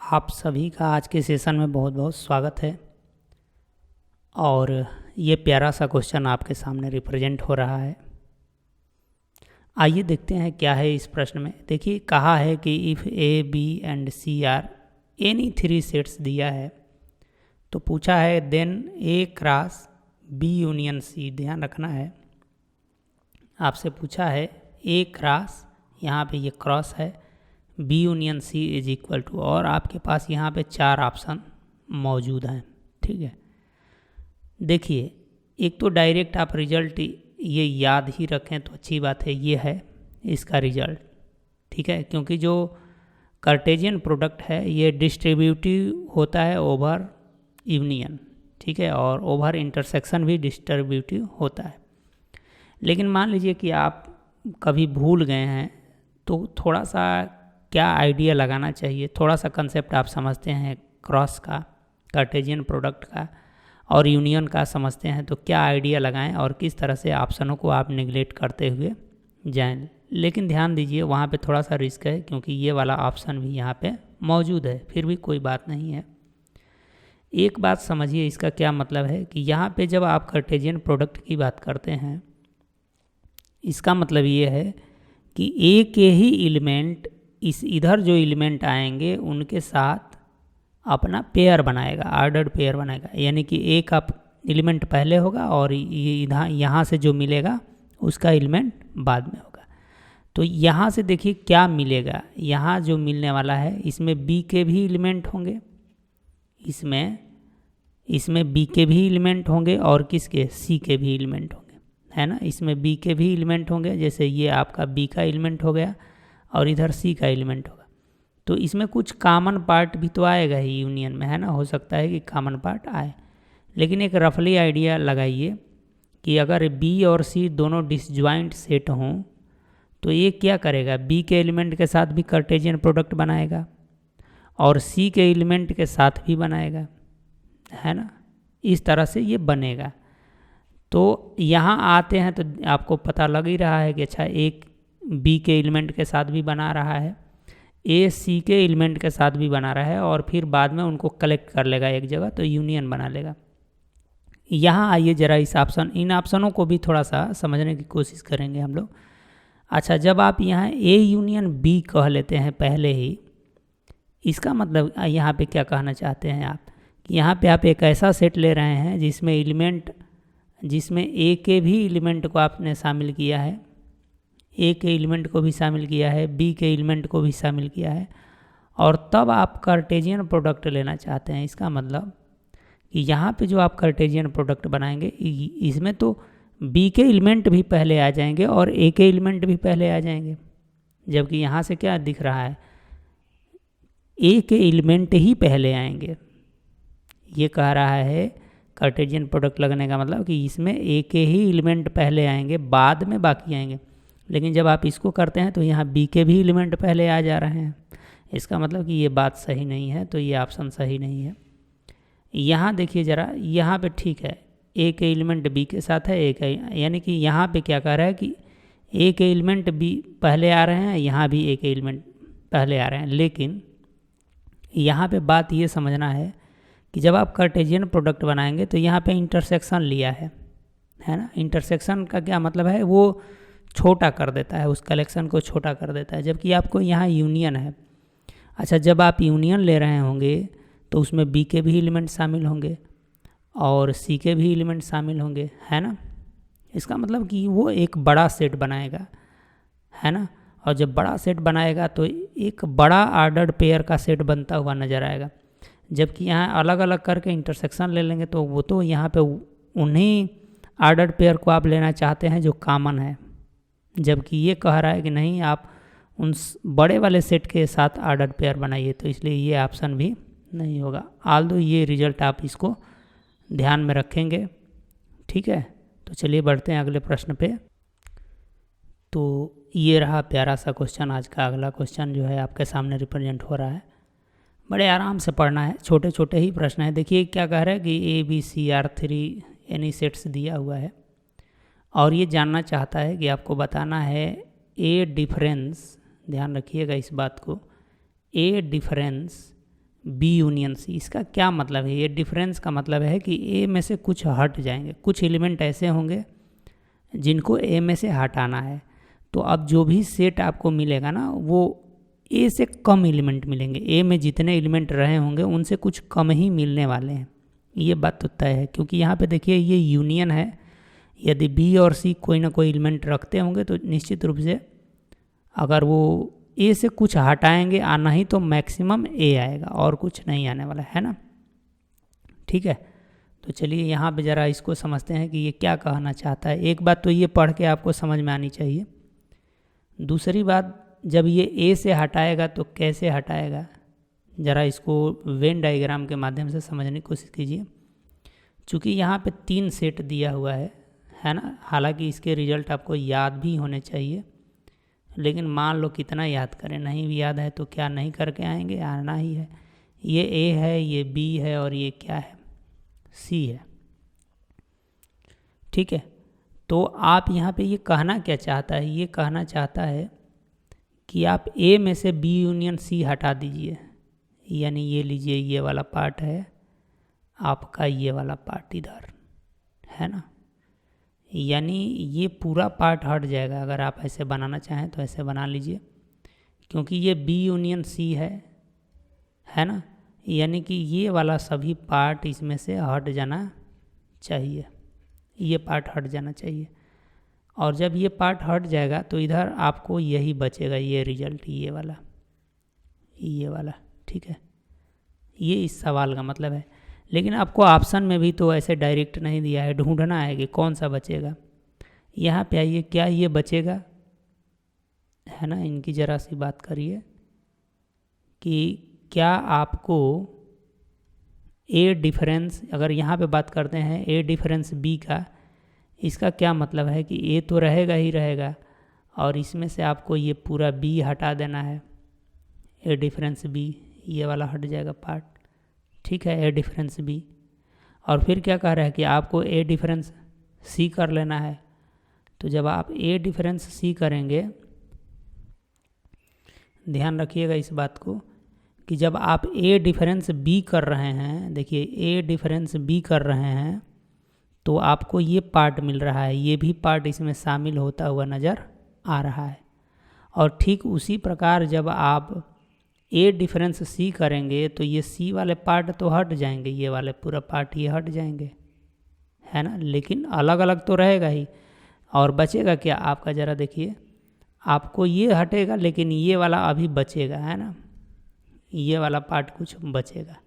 आप सभी का आज के सेशन में बहुत बहुत स्वागत है। और ये प्यारा सा क्वेश्चन आपके सामने रिप्रेजेंट हो रहा है। आइए देखते हैं क्या है इस प्रश्न में। देखिए, कहा है कि if A B and C are any three sets दिया है, तो पूछा है then A cross B union C. ध्यान रखना है, आपसे पूछा है ए क्रॉस, यहाँ पे ये क्रॉस है, B union C is equal to, और आपके पास यहाँ पे चार ऑप्शन मौजूद हैं। ठीक है, देखिए, एक तो डायरेक्ट आप रिजल्ट ये याद ही रखें तो अच्छी बात है, ये है इसका रिजल्ट। ठीक है, क्योंकि जो कार्टेशियन प्रोडक्ट है ये डिस्ट्रीब्यूटिव होता है ओवर यूनियन। ठीक है, और ओवर इंटरसेक्शन भी डिस्ट्रीब्यूटिव होता है। लेकिन मान लीजिए कि आप कभी भूल गए हैं, तो थोड़ा सा क्या आइडिया लगाना चाहिए, थोड़ा सा कंसेप्ट आप समझते हैं क्रॉस का, कार्टेशियन प्रोडक्ट का और यूनियन का समझते हैं, तो क्या आइडिया लगाएं और किस तरह से ऑप्शनों को आप निगलेक्ट करते हुए जाएं। लेकिन ध्यान दीजिए, वहाँ पे थोड़ा सा रिस्क है, क्योंकि ये वाला ऑप्शन भी यहाँ पे मौजूद है, फिर भी कोई बात नहीं है। एक बात समझिए, इसका क्या मतलब है कि यहाँ पे जब आप कार्टेशियन प्रोडक्ट की बात करते हैं, इसका मतलब ये है कि ए के ही एलिमेंट इस इधर जो एलिमेंट आएंगे उनके साथ अपना पेयर बनाएगा, ऑर्डर्ड पेयर बनाएगा। यानी कि ए का एलिमेंट पहले होगा और ये इधर यहाँ से जो मिलेगा उसका एलिमेंट बाद में होगा। तो यहाँ से देखिए क्या मिलेगा, यहाँ जो मिलने वाला है इसमें बी के भी एलिमेंट होंगे, इसमें बी के भी एलिमेंट होंगे और किसके, सी के भी एलिमेंट होंगे, है ना। इसमें बी के भी एलिमेंट होंगे, जैसे ये आपका बी का एलिमेंट हो गया और इधर सी का एलिमेंट होगा। तो इसमें कुछ कॉमन पार्ट भी तो आएगा ही यूनियन में, है ना। हो सकता है कि कॉमन पार्ट आए, लेकिन एक रफली आइडिया लगाइए कि अगर बी और सी दोनों डिसजॉइंट सेट हों तो ये क्या करेगा, बी के एलिमेंट के साथ भी कार्टेशियन प्रोडक्ट बनाएगा और सी के एलिमेंट के साथ भी बनाएगा, है ना। इस तरह से ये बनेगा। तो यहाँ आते हैं तो आपको पता लग ही रहा है कि अच्छा, एक बी के एलिमेंट के साथ भी बना रहा है, ए सी के एलिमेंट के साथ भी बना रहा है, और फिर बाद में उनको कलेक्ट कर लेगा एक जगह, तो यूनियन बना लेगा। यहाँ आइए ज़रा इन ऑप्शनों को भी थोड़ा सा समझने की कोशिश करेंगे हम लोग। अच्छा, जब आप यहाँ ए यूनियन बी कह लेते हैं पहले ही, इसका मतलब यहाँ पे क्या कहना चाहते हैं आप, कि यहाँ पे आप एक ऐसा सेट ले रहे हैं जिसमें ए के भी एलिमेंट को आपने शामिल किया है, ए के एलिमेंट को भी शामिल किया है, बी के एलिमेंट को भी शामिल किया है, और तब आप कार्टेशियन प्रोडक्ट लेना चाहते हैं। इसका मतलब कि यहाँ पे जो आप कार्टेशियन प्रोडक्ट बनाएंगे, इसमें तो बी के एलिमेंट भी पहले आ जाएंगे और ए के एलिमेंट भी पहले आ जाएंगे, जबकि यहाँ से क्या दिख रहा है, ए के एलिमेंट ही पहले आएंगे। ये कह रहा है कार्टेशियन प्रोडक्ट लगने का मतलब कि इसमें ए के ही एलिमेंट पहले आएंगे, बाद में बाकी आएंगे। लेकिन जब आप इसको करते हैं तो यहाँ बी के भी एलिमेंट पहले आ जा रहे हैं। इसका मतलब कि ये बात सही नहीं है, तो ये ऑप्शन सही नहीं है। यहाँ देखिए ज़रा, यहाँ पे ठीक है, ए के एलिमेंट बी के साथ है, ए का, यानी कि यहाँ पे क्या कह रहा है कि ए के एलिमेंट बी पहले आ रहे हैं, यहाँ भी ए के एलिमेंट पहले आ रहे हैं। लेकिन यहाँ पे बात ये समझना है कि जब आप कार्टेशियन प्रोडक्ट बनाएंगे तो यहाँ पे इंटरसेक्शन लिया है ना। इंटरसेक्शन का क्या मतलब है, वो छोटा कर देता है, उस कलेक्शन को छोटा कर देता है, जबकि आपको यहाँ यूनियन है। अच्छा, जब आप यूनियन ले रहे होंगे तो उसमें बी के भी एलिमेंट शामिल होंगे और सी के भी एलिमेंट शामिल होंगे, है ना। इसका मतलब कि वो एक बड़ा सेट बनाएगा, है ना। और जब बड़ा सेट बनाएगा तो एक बड़ा ऑर्डर्ड पेयर का सेट बनता हुआ नज़र आएगा। जबकि यहाँ अलग अलग करके इंटरसेक्शन ले लेंगे तो वो तो यहाँ पे उन्हीं ऑर्डर्ड पेयर को आप लेना चाहते हैं जो कॉमन है, जबकि ये कह रहा है कि नहीं, आप उन बड़े वाले सेट के साथ ऑर्डर पेयर बनाइए। तो इसलिए ये ऑप्शन भी नहीं होगा। आल्दो ये रिजल्ट आप इसको ध्यान में रखेंगे। ठीक है, तो चलिए बढ़ते हैं अगले प्रश्न पे। तो ये रहा प्यारा सा क्वेश्चन। आज का अगला क्वेश्चन जो है आपके सामने रिप्रेजेंट हो रहा है। बड़े आराम से पढ़ना है, छोटे छोटे ही प्रश्न है। देखिए क्या कह रहा है कि A B C are 3 any sets दिया हुआ है और ये जानना चाहता है कि आपको बताना है ए डिफरेंस, ध्यान रखिएगा इस बात को, ए डिफरेंस बी यूनियन सी, इसका क्या मतलब है? ये डिफरेंस का मतलब है कि ए में से कुछ हट जाएंगे, कुछ एलिमेंट ऐसे होंगे जिनको ए में से हटाना है। तो अब जो भी सेट आपको मिलेगा ना, वो ए से कम एलिमेंट मिलेंगे। ए में जितने एलिमेंट रहे होंगे उनसे कुछ कम ही मिलने वाले हैं, ये बात तो तय है। क्योंकि यहाँ पे देखिए ये यूनियन है, यदि बी और सी कोई ना कोई एलिमेंट रखते होंगे तो निश्चित रूप से अगर वो ए से कुछ हटाएंगे, आना ही तो मैक्सिमम ए आएगा और कुछ नहीं आने वाला है ना। ठीक है, तो चलिए यहाँ पे ज़रा इसको समझते हैं कि ये क्या कहना चाहता है। एक बात तो ये पढ़ के आपको समझ में आनी चाहिए। दूसरी बात, जब ये ए से हटाएगा तो कैसे हटाएगा, ज़रा इसको वेन डायग्राम के माध्यम से समझने की कोशिश कीजिए। चूँकि यहाँ पे 3 सेट दिया हुआ है ना, हालांकि इसके रिजल्ट आपको याद भी होने चाहिए, लेकिन मान लो कितना याद करें, नहीं भी याद है तो क्या नहीं करके आएंगे, आना ही है। ये ए है, ये बी है और ये क्या है, सी है। ठीक है, तो आप यहाँ पे ये कहना क्या चाहता है? ये कहना चाहता है कि आप ए में से बी यूनियन सी हटा दीजिए, यानी ये लीजिए, ये वाला पार्ट है आपका, ये वाला पार्ट इधर है ना, यानी ये पूरा पार्ट हट जाएगा। अगर आप ऐसे बनाना चाहें तो ऐसे बना लीजिए, क्योंकि ये बी यूनियन सी है ना, यानी कि ये वाला सभी पार्ट इसमें से हट जाना चाहिए, ये पार्ट हट जाना चाहिए। और जब ये पार्ट हट जाएगा तो इधर आपको यही बचेगा, ये रिजल्ट, ये वाला। ठीक है, ये इस सवाल का मतलब है। लेकिन आपको ऑप्शन में भी तो ऐसे डायरेक्ट नहीं दिया है, ढूंढना है कि कौन सा बचेगा। यहाँ पे आइए, क्या ये बचेगा, है ना, इनकी ज़रा सी बात करिए कि क्या आपको ए डिफरेंस, अगर यहाँ पे बात करते हैं ए डिफरेंस बी का, इसका क्या मतलब है कि ए तो रहेगा ही रहेगा और इसमें से आपको ये पूरा बी हटा देना है। ए डिफरेंस बी, ये वाला हट जाएगा पार्ट। ठीक है, ए डिफरेंस बी। और फिर क्या कह रहा है कि आपको ए डिफरेंस सी कर लेना है। तो जब आप ए डिफरेंस सी करेंगे, ध्यान रखिएगा इस बात को कि जब आप ए डिफरेंस बी कर रहे हैं, देखिए ए डिफरेंस बी कर रहे हैं तो आपको ये पार्ट मिल रहा है, ये भी पार्ट इसमें शामिल होता हुआ नज़र आ रहा है। और ठीक उसी प्रकार जब आप ए डिफरेंस सी करेंगे तो ये सी वाले पार्ट तो हट जाएंगे, ये वाले पूरा पार्ट ये हट जाएंगे, है ना, लेकिन अलग अलग तो रहेगा ही। और बचेगा क्या आपका, ज़रा देखिए, आपको ये हटेगा लेकिन ये वाला अभी बचेगा, है ना, ये वाला पार्ट कुछ बचेगा।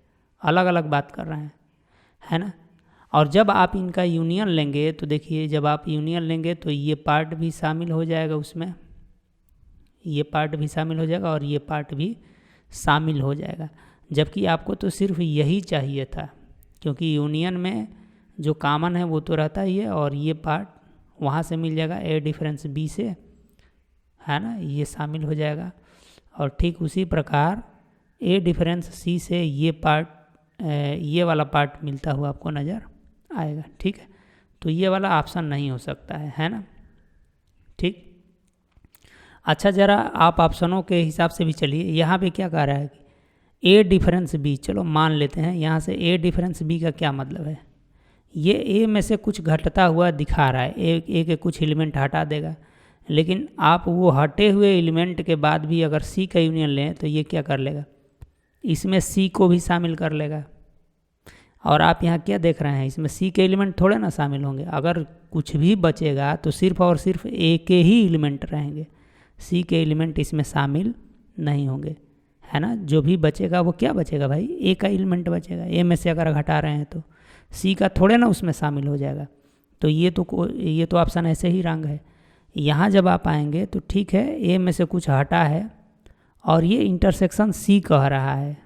अलग अलग बात कर रहे हैं, है ना। और जब आप इनका यूनियन लेंगे तो देखिए, जब आप यूनियन लेंगे तो ये पार्ट भी शामिल हो जाएगा उसमें, ये पार्ट भी शामिल हो जाएगा और ये पार्ट भी शामिल हो जाएगा। जबकि आपको तो सिर्फ यही चाहिए था, क्योंकि यूनियन में जो कॉमन है वो तो रहता ही है, और ये पार्ट वहाँ से मिल जाएगा ए डिफरेंस बी से, है ना, ये शामिल हो जाएगा। और ठीक उसी प्रकार ए डिफरेंस सी से ये पार्ट, ये वाला पार्ट मिलता हुआ आपको नज़र आएगा। ठीक है, तो ये वाला ऑप्शन नहीं हो सकता है ना। ठीक, अच्छा, ज़रा आप ऑप्शनों के हिसाब से भी चलिए। यहाँ पे क्या कह रहा है कि ए डिफरेंस बी, चलो मान लेते हैं यहाँ से ए डिफरेंस बी का क्या मतलब है, ये ए में से कुछ घटता हुआ दिखा रहा है, ए के कुछ एलिमेंट हटा देगा, लेकिन आप वो हटे हुए एलिमेंट के बाद भी अगर सी का यूनियन लें तो ये क्या कर लेगा, इसमें सी को भी शामिल कर लेगा। और आप यहाँ क्या देख रहे हैं, इसमें सी के एलिमेंट थोड़े ना शामिल होंगे, अगर कुछ भी बचेगा तो सिर्फ और सिर्फ ए के ही एलिमेंट रहेंगे, सी के एलिमेंट इसमें शामिल नहीं होंगे, है ना। जो भी बचेगा वो क्या बचेगा भाई, ए का एलिमेंट बचेगा। ए में से अगर घटा रहे हैं तो सी का थोड़े ना उसमें शामिल हो जाएगा। तो ये तो ऑप्शन ऐसे ही रंग है। यहाँ जब आप आएंगे तो ठीक है, ए में से कुछ हटा है और ये इंटरसेक्शन सी कह रहा है,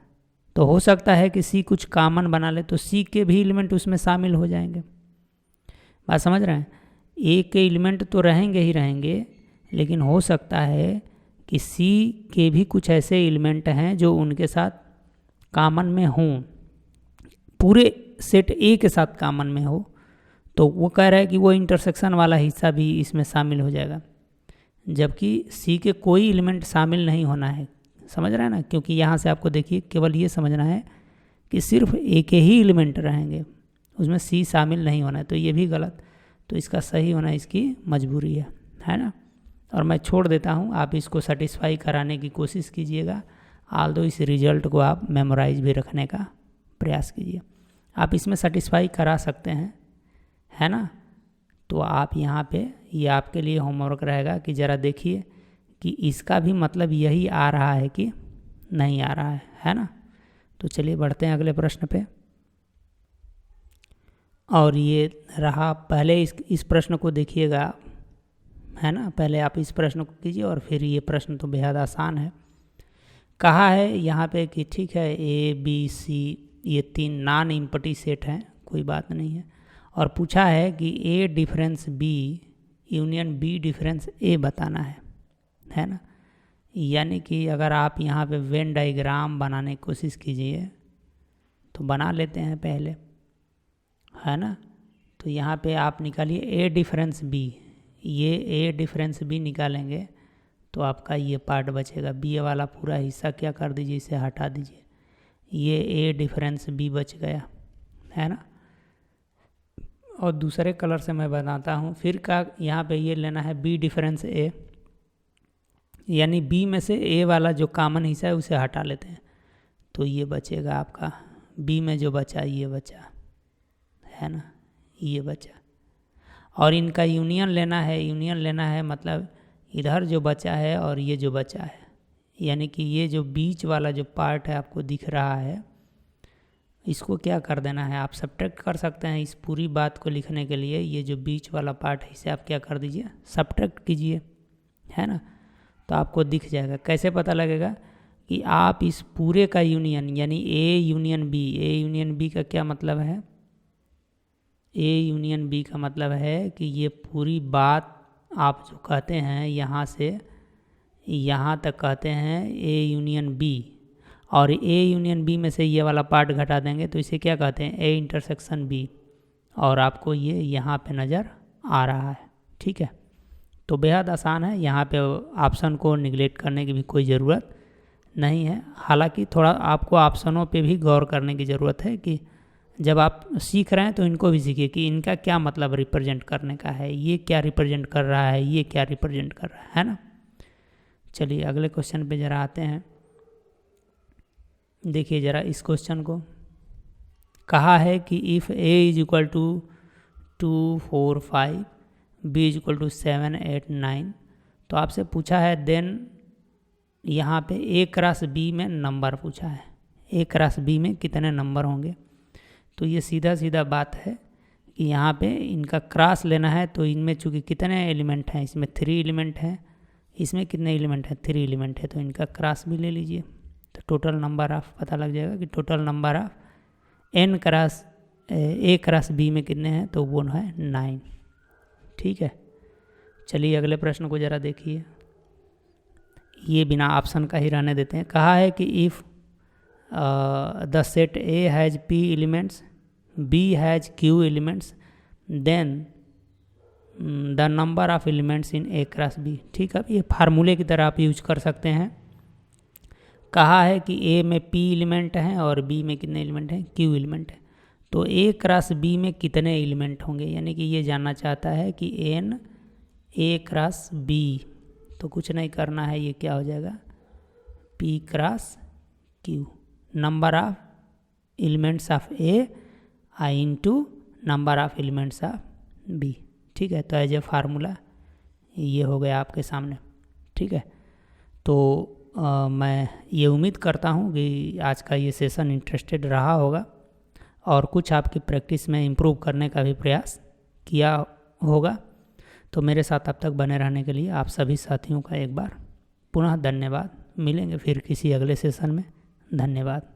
तो हो सकता है कि सी कुछ कॉमन बना ले तो सी के भी एलिमेंट उसमें शामिल हो जाएंगे। बात समझ रहे हैं, ए के एलिमेंट तो रहेंगे ही रहेंगे, लेकिन हो सकता है कि सी के भी कुछ ऐसे एलिमेंट हैं जो उनके साथ कॉमन में हों, पूरे सेट ए के साथ कॉमन में हो, तो वो कह रहा है कि वो इंटरसेक्शन वाला हिस्सा भी इसमें शामिल हो जाएगा। जबकि सी के कोई एलिमेंट शामिल नहीं होना है, समझ रहे हैं ना, क्योंकि यहाँ से आपको देखिए केवल ये समझना है कि सिर्फ एक ही एलिमेंट रहेंगे, उसमें सी शामिल नहीं होना है, तो ये भी गलत। तो इसका सही होना इसकी मजबूरी है ना। और मैं छोड़ देता हूँ, आप इसको सेटिस्फाई कराने की कोशिश कीजिएगा। आल्दो इस रिजल्ट को आप मेमोराइज भी रखने का प्रयास कीजिए। आप इसमें सेटिस्फाई करा सकते हैं, है ना। तो आप यहाँ पे ये आपके लिए होमवर्क रहेगा कि ज़रा देखिए कि इसका भी मतलब यही आ रहा है कि नहीं आ रहा है ना। तो चलिए बढ़ते हैं अगले प्रश्न पे। और ये रहा, पहले इस प्रश्न को देखिएगा, है ना। पहले आप इस प्रश्न को कीजिए और फिर ये प्रश्न तो बेहद आसान है। कहा है यहाँ पे कि ठीक है, ए बी सी ये 3 नॉन एम्प्टी सेट हैं, कोई बात नहीं है। और पूछा है कि A difference B union B difference A बताना है ना। यानी कि अगर आप यहाँ पे वेन डायग्राम बनाने की कोशिश कीजिए तो बना लेते हैं पहले, है ना। तो यहाँ पे आप निकालिए ए डिफरेंस बी, ये ए डिफरेंस बी निकालेंगे तो आपका ये पार्ट बचेगा, बी वाला पूरा हिस्सा क्या कर दीजिए, इसे हटा दीजिए, ये ए डिफरेंस बी बच गया, है ना। और दूसरे कलर से मैं बनाता हूँ फिर का, यहाँ पे ये लेना है बी डिफरेंस ए, यानी बी में से ए वाला जो कॉमन हिस्सा है उसे हटा लेते हैं, तो ये बचेगा आपका, बी में जो बचा ये बचा, है ना, ये बचा। और इनका यूनियन लेना है, यूनियन लेना है मतलब इधर जो बचा है और ये जो बचा है, यानी कि ये जो बीच वाला जो पार्ट है आपको दिख रहा है, इसको क्या कर देना है, आप सब्ट्रैक्ट कर सकते हैं। इस पूरी बात को लिखने के लिए ये जो बीच वाला पार्ट है इसे आप क्या कर दीजिए, सब्ट्रैक्ट कीजिए, है ना। तो आपको दिख जाएगा। कैसे पता लगेगा कि आप इस पूरे का यूनियन, यानी A union B, A union B का क्या मतलब है, ए यूनियन बी का मतलब है कि ये पूरी बात आप जो कहते हैं यहाँ से यहाँ तक कहते हैं ए यूनियन बी, और ए यूनियन बी में से ये वाला पार्ट घटा देंगे तो इसे क्या कहते हैं, ए इंटरसेक्शन बी, और आपको ये यहाँ पे नज़र आ रहा है, ठीक है। तो बेहद आसान है, यहाँ पे ऑप्शन को निगलेक्ट करने की भी कोई ज़रूरत नहीं है। हालांकि थोड़ा आपको ऑप्शनों पे भी गौर करने की ज़रूरत है कि जब आप सीख रहे हैं तो इनको भी सीखिए कि इनका क्या मतलब रिप्रेजेंट करने का है, ये क्या रिप्रेजेंट कर रहा है, ये क्या रिप्रेजेंट कर रहा है ना। चलिए अगले क्वेश्चन पे ज़रा आते हैं। देखिए ज़रा इस क्वेश्चन को, कहा है कि if A is equal to 2 4 5 B is equal to 7 8 9, तो आपसे पूछा है देन यहाँ पे ए क्रॉस बी में नंबर पूछा है, ए क्रॉस बी में कितने नंबर होंगे। तो ये सीधा सीधा बात है कि यहाँ पे इनका क्रॉस लेना है, तो इनमें चूँकि कितने एलिमेंट हैं, इसमें 3 एलिमेंट हैं, इसमें कितने एलिमेंट हैं, 3 एलिमेंट है, तो इनका क्रॉस भी ले लीजिए, तो टोटल नंबर ऑफ पता लग जाएगा कि total number of N cross A cross B में कितने हैं, तो वो है 9, ठीक है। चलिए अगले प्रश्न को ज़रा देखिए, ये बिना ऑप्शन का ही रहने देते हैं। कहा है कि if the set A has P elements, B has Q elements, then the number of elements in A cross B, ठीक है। ये फार्मूले की तरह आप यूज कर सकते हैं। कहा है कि ए में पी एलिमेंट हैं और बी में कितने एलिमेंट हैं, क्यू एलिमेंट है, तो ए क्रॉस बी में कितने एलिमेंट होंगे, यानी कि ये जानना चाहता है कि एन ए क्रॉस बी, तो कुछ नहीं करना है, ये क्या हो जाएगा, P cross Q, number of elements of A आई into number of elements of B, ठीक है। तो एज ए फार्मूला ये हो गया आपके सामने, ठीक है। तो मैं ये उम्मीद करता हूँ कि आज का ये सेशन इंटरेस्टेड रहा होगा और कुछ आपकी प्रैक्टिस में इम्प्रूव करने का भी प्रयास किया होगा। तो मेरे साथ अब तक बने रहने के लिए आप सभी साथियों का एक बार पुनः धन्यवाद। मिलेंगे फिर किसी अगले सेशन में, धन्यवाद।